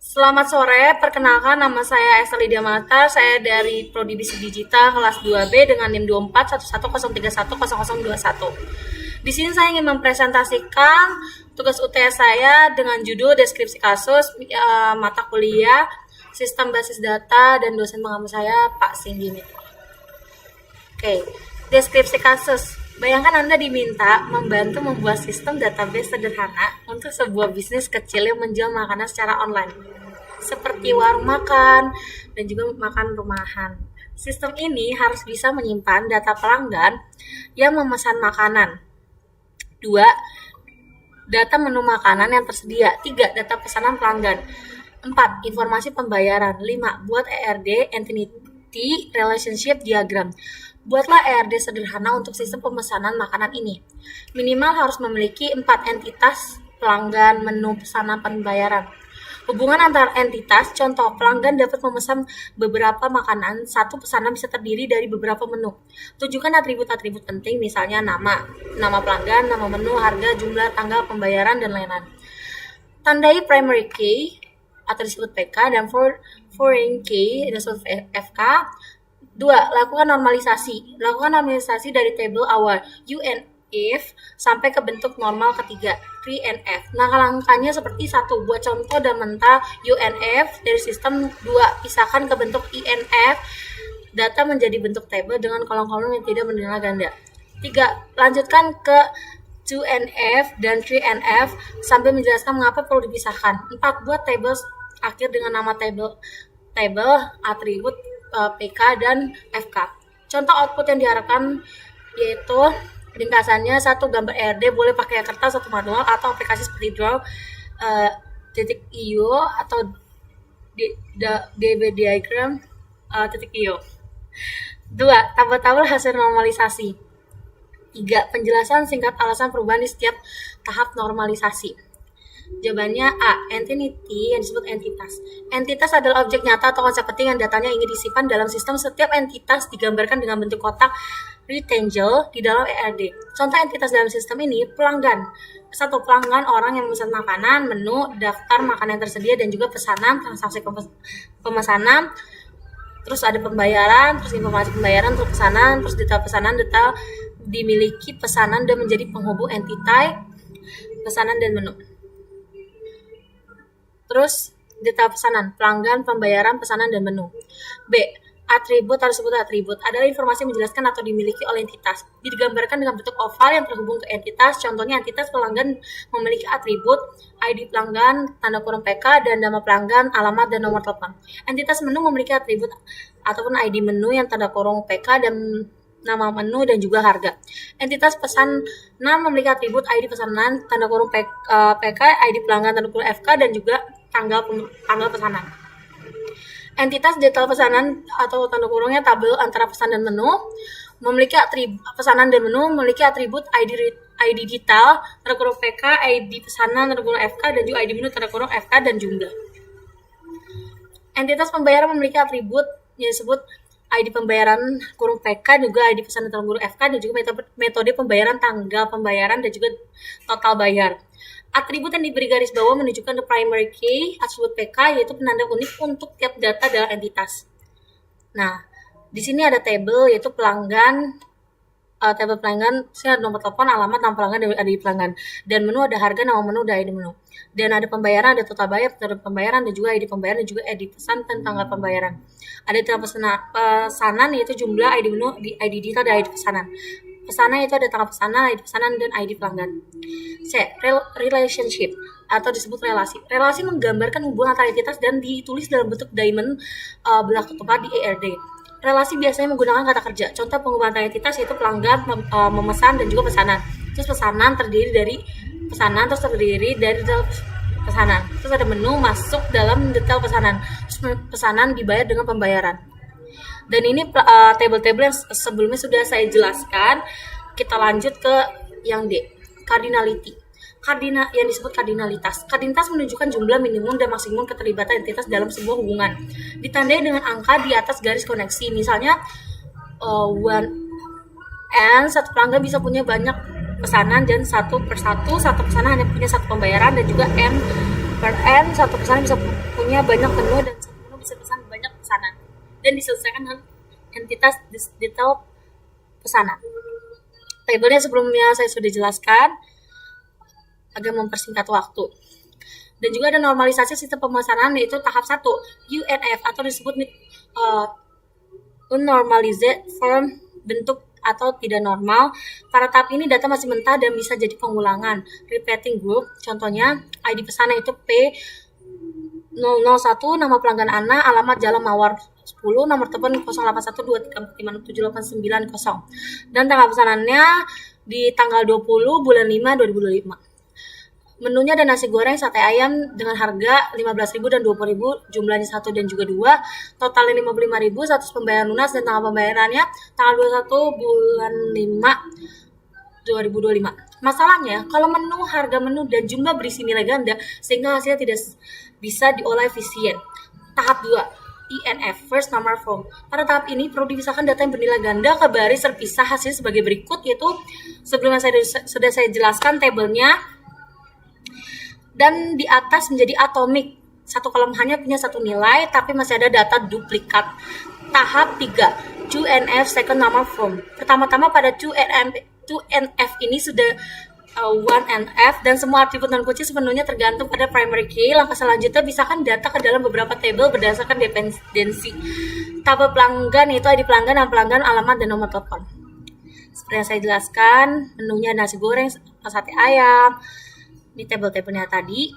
Selamat sore, perkenalkan nama saya Esa Lydia Mata, saya dari Prodi Bisnis Digital kelas 2B dengan NIM 2411310021. Di sini saya ingin mempresentasikan tugas UTS saya dengan judul deskripsi kasus mata kuliah Sistem Basis Data dan dosen pengampu saya Pak Singgi. Oke, deskripsi kasus. Bayangkan Anda diminta membantu membuat sistem database sederhana untuk sebuah bisnis kecil yang menjual makanan secara online, seperti warung makan dan juga makan rumahan. Sistem ini harus bisa menyimpan data pelanggan yang memesan makanan. 2. Data menu makanan yang tersedia. 3. Data pesanan pelanggan. 4. Informasi pembayaran. 5. Buat ERD, Entity Relationship Diagram. Buatlah ERD sederhana untuk sistem pemesanan makanan ini. Minimal harus memiliki 4 entitas pelanggan, menu, pesanan, pembayaran. Hubungan antar entitas, contoh pelanggan dapat memesan beberapa makanan, satu pesanan bisa terdiri dari beberapa menu. Tunjukkan atribut-atribut penting, misalnya nama pelanggan, nama menu, harga, jumlah, tanggal pembayaran, dan lain-lain. Tandai primary key atau disebut PK dan foreign key disebut FK. 2. Lakukan normalisasi. Lakukan normalisasi dari tabel awal UNF sampai ke bentuk normal ketiga 3NF. Nah, langkahnya seperti 1. Buat contoh dan mentah UNF dari sistem. 2. Pisahkan ke bentuk INF. Data menjadi bentuk tabel dengan kolom-kolom yang tidak bernilai ganda. 3. Lanjutkan ke 2NF dan 3NF sambil menjelaskan mengapa perlu dipisahkan. 4. Buat tabel akhir dengan nama tabel, atribut, PK dan FK. Contoh output yang diharapkan yaitu ringkasannya 1. Gambar ERD boleh pakai kertas atau manual atau aplikasi seperti Draw, .io atau DB diagram .io. 2. Tabel hasil normalisasi. 3. Penjelasan singkat alasan perubahan di setiap tahap normalisasi. Jawabannya A. Entity yang disebut entitas. Entitas adalah objek nyata atau konsep penting yang datanya ingin disimpan dalam sistem. Setiap entitas digambarkan dengan bentuk kotak rectangle di dalam ERD. Contoh entitas dalam sistem ini pelanggan. 1. Pelanggan orang yang memesan makanan, menu, daftar makanan yang tersedia dan juga pesanan, transaksi pemesanan. Terus ada pembayaran, terus informasi pembayaran, terus pesanan, terus data pesanan, data dimiliki pesanan dan menjadi penghubung entitas pesanan dan menu. Terus data pesanan, pelanggan, pembayaran, pesanan, dan menu. B. Atribut harus disebut atribut. Adalah informasi yang menjelaskan atau dimiliki oleh entitas. Digambarkan dengan bentuk oval yang terhubung ke entitas. Contohnya entitas pelanggan memiliki atribut ID pelanggan, tanda kurung PK, dan nama pelanggan, alamat, dan nomor telepon. Entitas menu memiliki atribut ataupun ID menu yang tanda kurung PK dan nama menu dan juga harga. Entitas pesanan memiliki atribut ID pesanan, tanda kurung PK, ID pelanggan, tanda kurung FK, dan juga tanggal pesanan. Entitas detail pesanan atau tanda kurungnya tabel antara pesan dan menu memiliki atribut pesanan dan menu memiliki atribut ID detail, tanda kurung PK, ID pesanan, tanda kurung FK, dan juga ID menu, tanda kurung FK, dan jumlah. Entitas pembayaran memiliki atribut yang disebut ID pembayaran kurung PK, juga ID pesanan tanda kurung FK, dan juga metode pembayaran, tanggal pembayaran, dan juga total bayar. Atribut yang diberi garis bawah menunjukkan the primary key, atribut PK, yaitu penanda unik untuk tiap data dalam entitas. Nah, di sini ada tabel, yaitu pelanggan, tabel pelanggan, sini ada nomor telepon, alamat, nama pelanggan, dan ID pelanggan. Dan menu ada harga, nama menu, dan ID menu. Dan ada pembayaran, ada total bayar, metode pembayaran, dan juga ID pembayaran, dan juga ID pesan dan tanggal pembayaran. Ada data pesanan, yaitu jumlah ID menu, ID detail, dan ID pesanan. Pesanan itu ada tanggal pesanan, ID pesanan, dan ID pelanggan. C. Relationship atau disebut relasi. Relasi menggambarkan hubungan antar entitas dan ditulis dalam bentuk diamond belah ketupat di ERD. Relasi biasanya menggunakan kata kerja. Contoh penghubungan antar entitas yaitu pelanggan, memesan, dan juga pesanan. Terus pesanan terdiri dari pesanan, terus terdiri dari detail pesanan. Terus ada menu masuk dalam detail pesanan. Terus pesanan dibayar dengan pembayaran. Dan ini tabel-tabel yang sebelumnya sudah saya jelaskan. Kita lanjut ke yang D, cardinality. Yang disebut kardinalitas. Kardinalitas menunjukkan jumlah minimum dan maksimum keterlibatan entitas dalam sebuah hubungan. Ditandai dengan angka di atas garis koneksi. Misalnya, satu pelanggan bisa punya banyak pesanan dan satu pesanan hanya punya satu pembayaran, dan juga N per N satu pesanan bisa punya banyak menu dan satu menu bisa pesan banyak pesanan dan diselesaikan dengan entitas detail pesanan. Tabelnya sebelumnya saya sudah jelaskan agar mempersingkat waktu. Dan juga ada normalisasi sistem pemesanan, yaitu tahap 1, UNF atau disebut unnormalized form, bentuk atau tidak normal. Pada tahap ini data masih mentah dan bisa jadi pengulangan. Repeating group, contohnya ID pesanan itu P001, nama pelanggan Ana, alamat Jalan Mawar 10, nomor telepon 0812355990, dan tanggal pesanannya di tanggal 20 bulan 5 2025. Menunya ada nasi goreng, sate ayam dengan harga 15.000 dan 20.000, jumlahnya 1 dan juga 2, totalnya 55.000, status pembayaran lunas dan tanggal pembayarannya tanggal 21 bulan 5 2025. Masalahnya, kalau menu, harga menu, dan jumlah berisi nilai ganda, sehingga hasilnya tidak bisa diolah efisien. Tahap 2, INF, First Number Form. Pada tahap ini perlu dipisahkan data yang bernilai ganda ke baris terpisah hasil sebagai berikut, yaitu sebelumnya sudah saya jelaskan tabelnya, dan di atas menjadi atomik. Satu kolom hanya punya satu nilai, tapi masih ada data duplikat. Tahap 3, 2NF Second Number Form. Pertama-tama pada 2NF ini sudah 1NF dan semua atribut non kunci sepenuhnya tergantung pada primary key. Langkah selanjutnya pisahkan data ke dalam beberapa tabel berdasarkan dependensi. Tabel pelanggan yaitu ID pelanggan, nama pelanggan, alamat, dan nomor telepon. Seperti yang saya jelaskan, menunya nasi goreng, sate ayam, ini tabel-tabelnya tadi.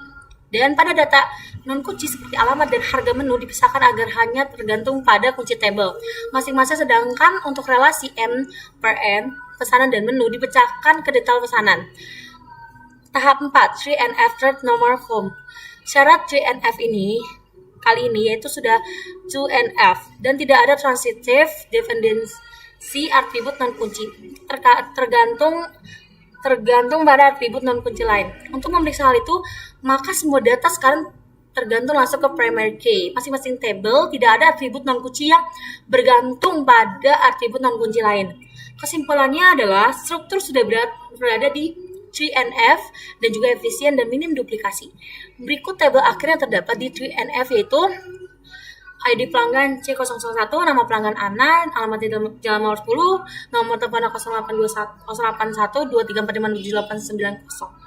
Dan pada data non-kunci seperti alamat dan harga menu dipisahkan agar hanya tergantung pada kunci tabel masing-masing, sedangkan untuk relasi M per N, pesanan dan menu dipecahkan ke detail pesanan. Tahap 4, 3NF Third Number Form. Syarat 3NF ini kali ini yaitu sudah 2NF dan tidak ada transitive dependency atribut non-kunci, tergantung pada atribut non-kunci lain. Untuk memeriksa hal itu, maka semua data sekarang tergantung langsung ke primary key. Masing-masing table tidak ada atribut non-kunci yang bergantung pada atribut non-kunci lain. Kesimpulannya adalah struktur sudah berada di 3NF dan juga efisien dan minim duplikasi. Berikut tabel akhir yang terdapat di 3NF yaitu ID pelanggan C001, nama pelanggan Ana, alamat di Jalan Mawar 10, nomor telepon 081234567890.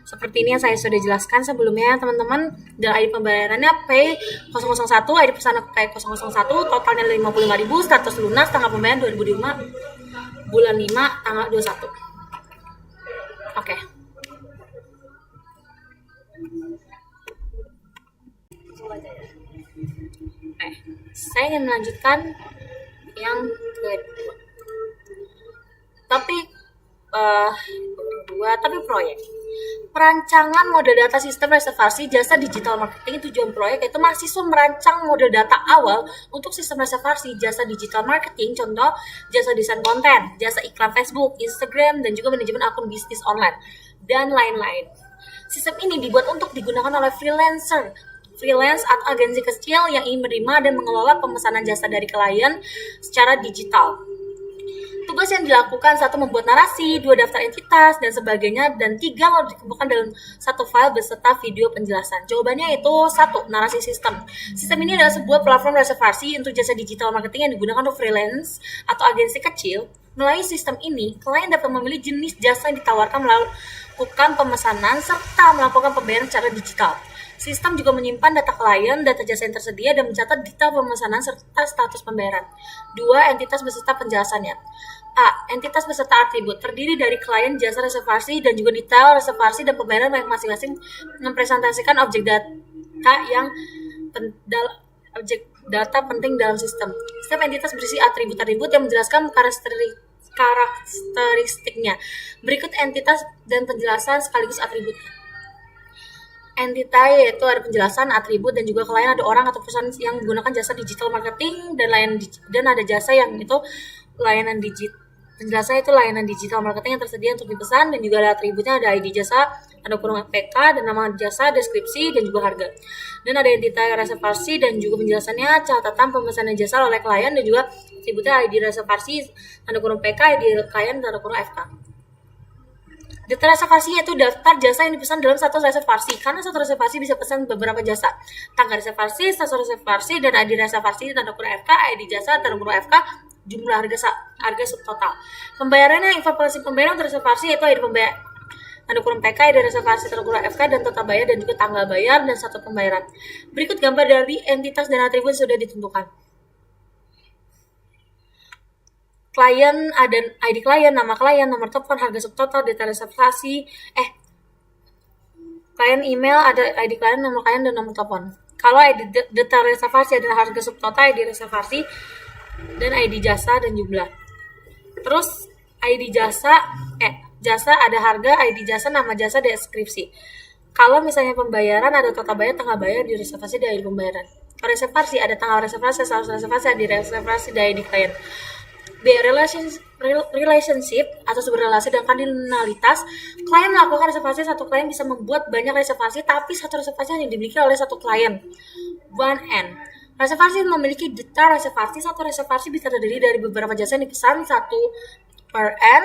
Seperti ini yang saya sudah jelaskan sebelumnya teman-teman. Dan ID pembayarannya P001, ID pesanan P001, totalnya 55.000, status lunas, tanggal pembayaran 2005, bulan 5, tanggal 21. Oke. Saya ingin melanjutkan yang kedua. Tapi proyek. Perancangan model data sistem reservasi jasa digital marketing. Tujuan proyek yaitu mahasiswa merancang model data awal untuk sistem reservasi jasa digital marketing, contoh jasa desain konten, jasa iklan Facebook, Instagram, dan juga manajemen akun bisnis online, dan lain-lain. Sistem ini dibuat untuk digunakan oleh freelance atau agensi kecil yang ingin menerima dan mengelola pemesanan jasa dari klien secara digital. Tugas yang dilakukan: 1. Membuat narasi, 2. Daftar entitas, dan sebagainya, dan 3. Lalu dikumpulkan dalam satu file beserta video penjelasan. Jawabannya itu 1. Narasi sistem. Sistem ini adalah sebuah platform reservasi untuk jasa digital marketing yang digunakan untuk freelance atau agensi kecil. Melalui sistem ini, klien dapat memilih jenis jasa yang ditawarkan, melakukan pemesanan, serta melakukan pembayaran secara digital. Sistem juga menyimpan data klien, data jasa yang tersedia, dan mencatat detail pemesanan serta status pembayaran. 2. Entitas beserta penjelasannya. A. Entitas beserta atribut terdiri dari klien, jasa reservasi, dan juga detail reservasi dan pembayaran yang masing-masing mempresentasikan objek data penting dalam sistem. Setiap entitas berisi atribut-atribut yang menjelaskan karakteristiknya. Berikut entitas dan penjelasan sekaligus atribut. Entitas yaitu ada penjelasan, atribut, dan juga klien ada orang atau perusahaan yang menggunakan jasa digital marketing, dan ada jasa yang itu layanan digital. Penjelasan itu layanan digital marketing yang tersedia untuk dipesan, dan juga ada atributnya, ada ID jasa, ada kurung PK, dan nama jasa, deskripsi, dan juga harga. Dan ada entitas reservasi dan juga penjelasannya, catatan pemesanan jasa oleh klien, dan juga atributnya ID reservasi, tanda kurung PK, ID klien, tanda kurung FK. Data reservasinya itu daftar jasa yang dipesan dalam satu reservasi. Karena satu reservasi bisa pesan beberapa jasa. Tanggal reservasi, status reservasi, dan ID reservasi, tanda kurung FK, ID jasa, tanda kurung FK, jumlah harga subtotal. Pembayarannya, informasi pembayaran untuk reservasi yaitu ID pembayar, tanda kurung PK, ID reservasi, tanda kurung FK, dan total bayar, dan juga tanggal bayar, dan satu pembayaran. Berikut gambar dari entitas dan atribut sudah ditentukan. Klien, ada ID klien, nama klien, nomor telepon, harga subtotal, data reservasi, klien email, ada ID klien, nama klien, dan nomor telepon. Kalau ID data reservasi adalah harga subtotal, ID reservasi, dan ID jasa dan jumlah. Terus ID jasa, jasa ada harga, ID jasa, nama jasa, deskripsi. Kalau misalnya pembayaran ada total bayar, tanggal bayar, di reservasi, di ID pembayaran. Kalau reservasi ada tanggal reservasi, status reservasi, di reservasi, di ID klien. B. Relationship atau berrelasi dengan kardinalitas. Klien melakukan reservasi, satu klien bisa membuat banyak reservasi, tapi satu reservasi hanya dimiliki oleh satu klien. 1N. Reservasi memiliki data reservasi. Satu reservasi bisa terdiri dari beberapa jasa yang dipesan, satu per N.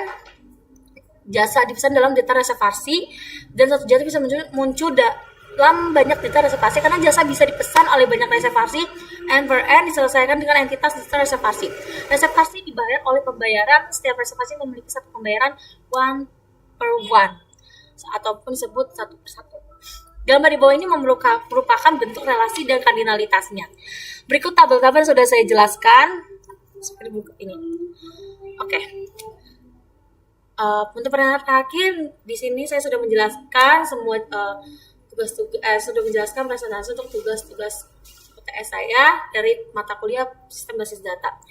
Jasa dipesan dalam data reservasi, dan satu jasa bisa muncul dalam banyak data reservasi karena jasa bisa dipesan oleh banyak reservasi. N per N diselesaikan dengan entitas data reservasi. Reservasi dibayar oleh pembayaran. Setiap reservasi memiliki satu pembayaran 1 per 1 ataupun disebut satu per satu. Gambar di bawah ini merupakan bentuk relasi dan kardinalitasnya. Berikut tabel-tabel sudah saya jelaskan seperti buku ini. Oke. Untuk pendengar terakhir, di sini saya sudah menjelaskan semua sudah menjelaskan presentasi untuk tugas-tugas UTS saya dari mata kuliah sistem basis data.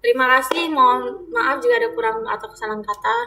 Terima kasih, mohon maaf jika ada kurang atau kesalahan kata.